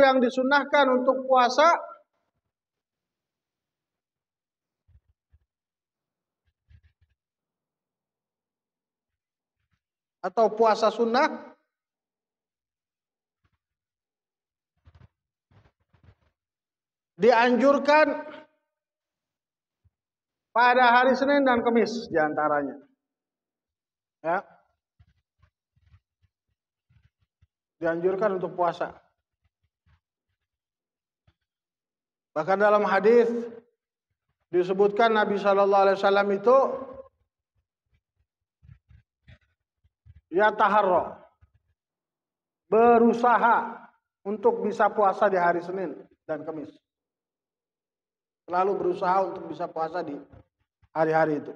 yang disunnahkan untuk puasa atau puasa sunnah dianjurkan pada hari Senin dan Kamis diantaranya. Ya. Dianjurkan untuk puasa. Bahkan dalam hadis disebutkan Nabi Shallallahu Alaihi Wasallam itu ya taharro, berusaha untuk bisa puasa di hari Senin dan Kamis. Selalu berusaha untuk bisa puasa di hari-hari itu.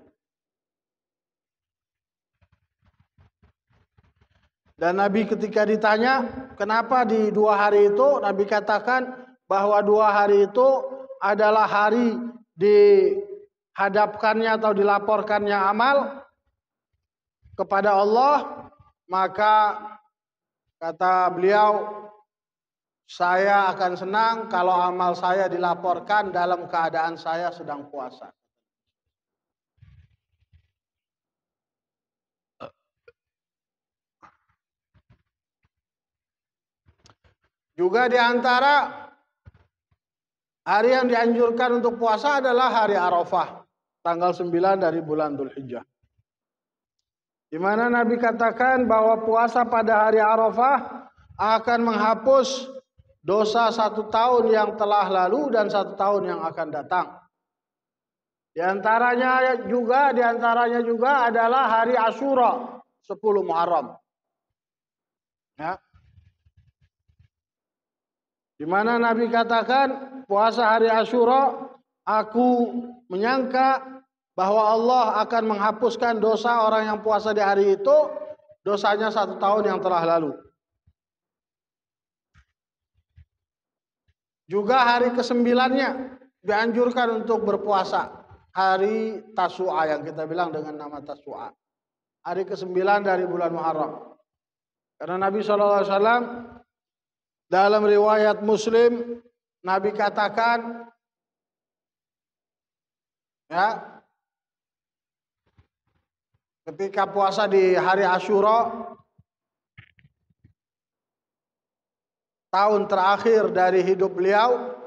Dan Nabi ketika ditanya kenapa di 2 hari itu, Nabi katakan bahwa 2 hari itu adalah hari dihadapkannya atau dilaporkannya amal kepada Allah. Maka kata beliau, saya akan senang kalau amal saya dilaporkan dalam keadaan saya sedang puasa. Juga di antara hari yang dianjurkan untuk puasa adalah hari Arafah, tanggal 9 dari bulan Dzulhijjah. Di mana Nabi katakan bahwa puasa pada hari Arafah akan menghapus dosa 1 tahun yang telah lalu dan 1 tahun yang akan datang. Di antaranya juga adalah hari Asyura, 10 Muharram. Ya. Di mana Nabi katakan puasa hari Asyura, aku menyangka bahwa Allah akan menghapuskan dosa orang yang puasa di hari itu, dosanya 1 tahun yang telah lalu. Juga hari ke-9-nya dianjurkan untuk berpuasa, hari Tasu'a yang kita bilang dengan nama Tasu'a. Hari ke-9 dari bulan Muharram. Karena Nabi SAW dalam riwayat Muslim, Nabi katakan, ya, ketika puasa di hari Asyura, tahun terakhir dari hidup beliau,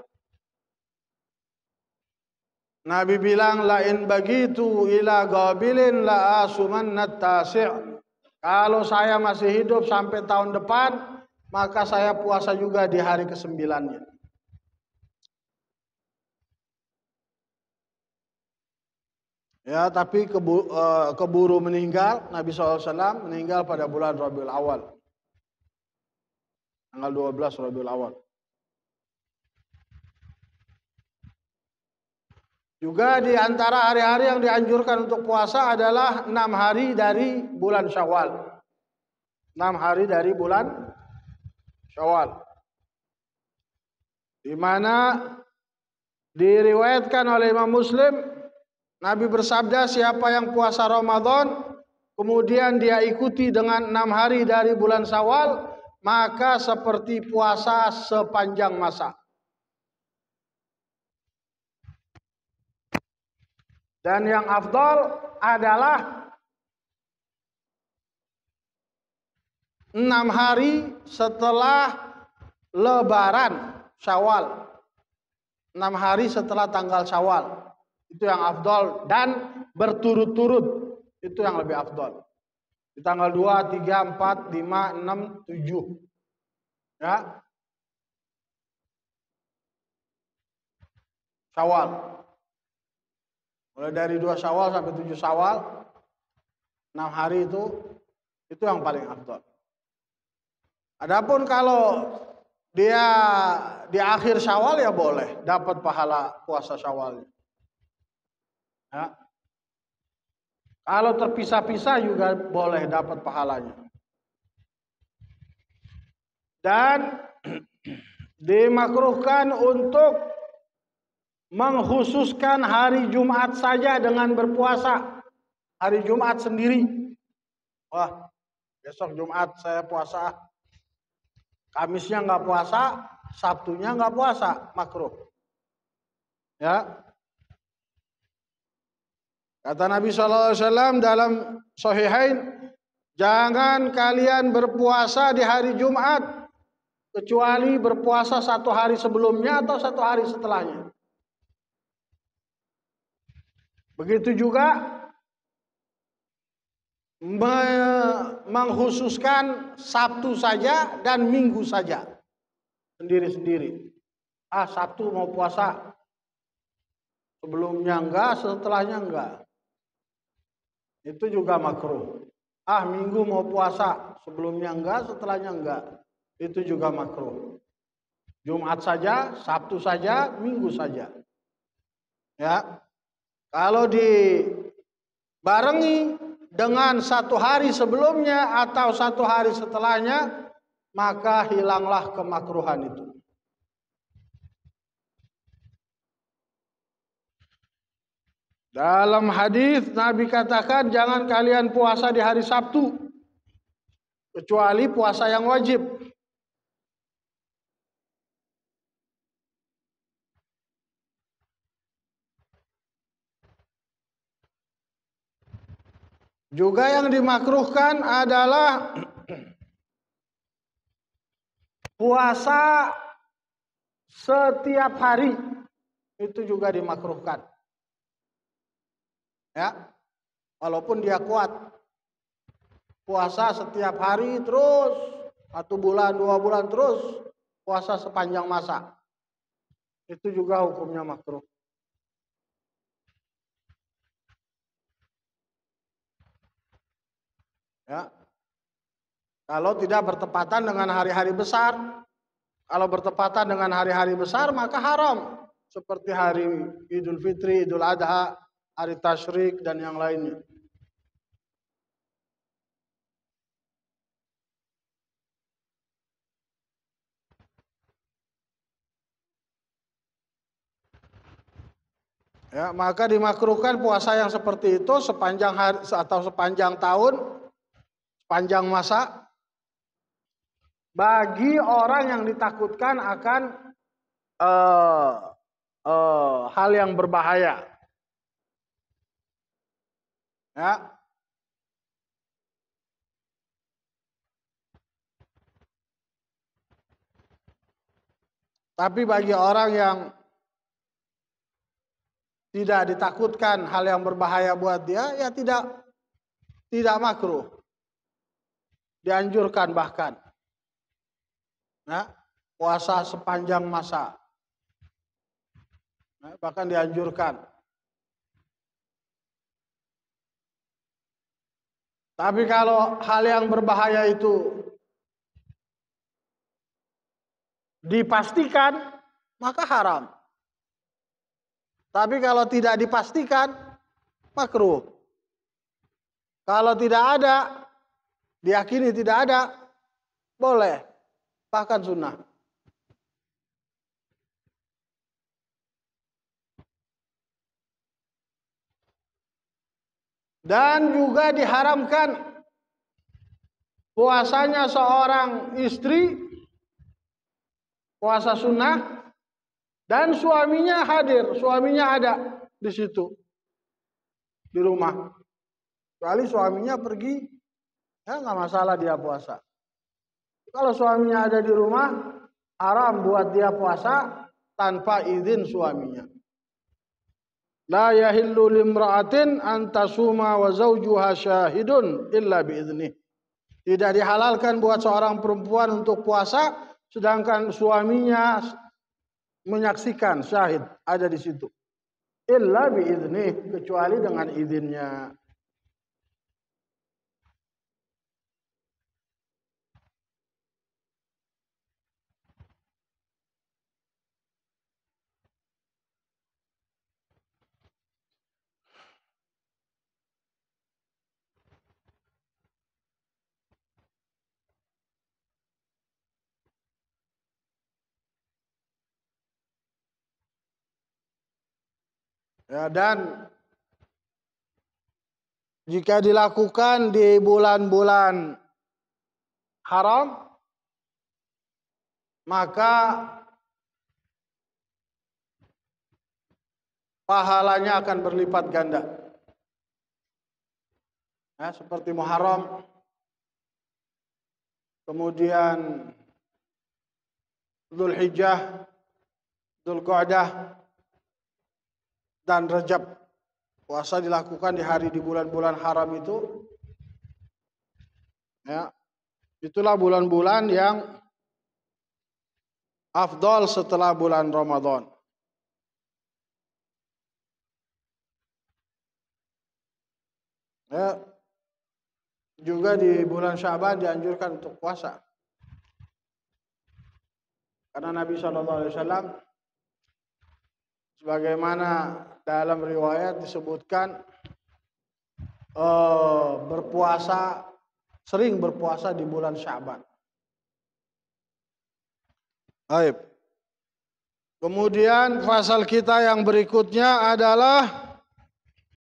Nabi bilang, la in bagitu ila qabilin la asumannat tasi'. Kalau saya masih hidup sampai tahun depan, maka saya puasa juga di hari ke-9-nya. Ya, tapi keburu meninggal. Nabi SAW meninggal pada bulan Rabiul Awal, tanggal 12 Rabiul Awal. Juga di antara hari-hari yang dianjurkan untuk puasa adalah 6 hari dari bulan Syawal. 6 hari dari bulan Syawal. Di mana diriwayatkan oleh Imam Muslim, Nabi bersabda, siapa yang puasa Ramadan kemudian dia ikuti dengan 6 hari dari bulan Syawal, maka seperti puasa sepanjang masa. Dan yang afdal adalah 6 hari setelah Lebaran Syawal. 6 hari setelah tanggal Syawal. Itu yang afdal, dan berturut-turut itu yang lebih afdal. Di tanggal 2, 3, 4, 5, 6, 7. Ya. Syawal. Mulai dari 2 Syawal sampai 7 Syawal, 6 hari itu yang paling afdal. Adapun kalau dia di akhir Syawal ya boleh dapat pahala puasa Syawal. Ya. Kalau terpisah-pisah juga boleh dapat pahalanya. Dan dimakruhkan untuk mengkhususkan hari Jumat saja dengan berpuasa. Hari Jumat sendiri. Wah, besok Jumat saya puasa. Kamisnya nggak puasa, Sabtunya nggak puasa, makruh. Ya. Kata Nabi SAW dalam Sahihain, jangan kalian berpuasa di hari Jumat kecuali berpuasa 1 hari sebelumnya atau 1 hari setelahnya. Begitu juga mengkhususkan Sabtu saja dan Minggu saja sendiri-sendiri. Sabtu mau puasa, sebelumnya enggak, setelahnya enggak. Itu juga makruh. Minggu mau puasa, sebelumnya enggak, setelahnya enggak. Itu juga makruh. Jumat saja, Sabtu saja, Minggu saja. Ya. Kalau dibarengi dengan 1 hari sebelumnya atau 1 hari setelahnya, maka hilanglah kemakruhan itu. Dalam hadis Nabi katakan jangan kalian puasa di hari Sabtu kecuali puasa yang wajib. Juga yang dimakruhkan adalah puasa setiap hari, itu juga dimakruhkan. Ya. Walaupun dia kuat. Puasa setiap hari terus, 1 bulan, 2 bulan terus, puasa sepanjang masa. Itu juga hukumnya makruh. Ya. Kalau tidak bertepatan dengan hari-hari besar. Kalau bertepatan dengan hari-hari besar maka haram. Seperti hari Idul Fitri, Idul Adha, hari Tasyrik dan yang lainnya. Ya, maka dimakruhkan puasa yang seperti itu sepanjang hari atau sepanjang tahun, sepanjang masa, bagi orang yang ditakutkan akan hal yang berbahaya. Ya. Tapi bagi orang yang tidak ditakutkan hal yang berbahaya buat dia, ya tidak makruh. Dianjurkan bahkan. Nah, puasa sepanjang masa. Nah, bahkan dianjurkan. Tapi kalau hal yang berbahaya itu dipastikan, maka haram. Tapi kalau tidak dipastikan, makruh. Kalau tidak ada, diyakini tidak ada, boleh. Bahkan sunnah. Dan juga diharamkan puasanya seorang istri, puasa sunnah, dan suaminya hadir, suaminya ada di situ, di rumah. Kecuali suaminya pergi, ya nggak masalah dia puasa. Kalau suaminya ada di rumah, haram buat dia puasa tanpa izin suaminya. La yahillu limra'atin an tasuma wa zawjuha syahidun illa biiznih. Tidak dihalalkan buat seorang perempuan untuk puasa sedangkan suaminya menyaksikan, syahid ada di situ. Illa biiznih, kecuali dengan izinnya. Ya, dan jika dilakukan di bulan-bulan haram, maka pahalanya akan berlipat ganda. Ya, seperti Muharram, kemudian Dzulhijjah, Dzulqa'dah, dan Rajab. Puasa dilakukan di bulan-bulan haram itu. Ya, itulah bulan-bulan yang afdal setelah bulan Ramadan. Ya, juga di bulan Sya'ban dianjurkan untuk puasa. Karena Nabi SAW sebagaimana dalam riwayat disebutkan sering berpuasa di bulan Sya'ban. Baik. Kemudian pasal kita yang berikutnya adalah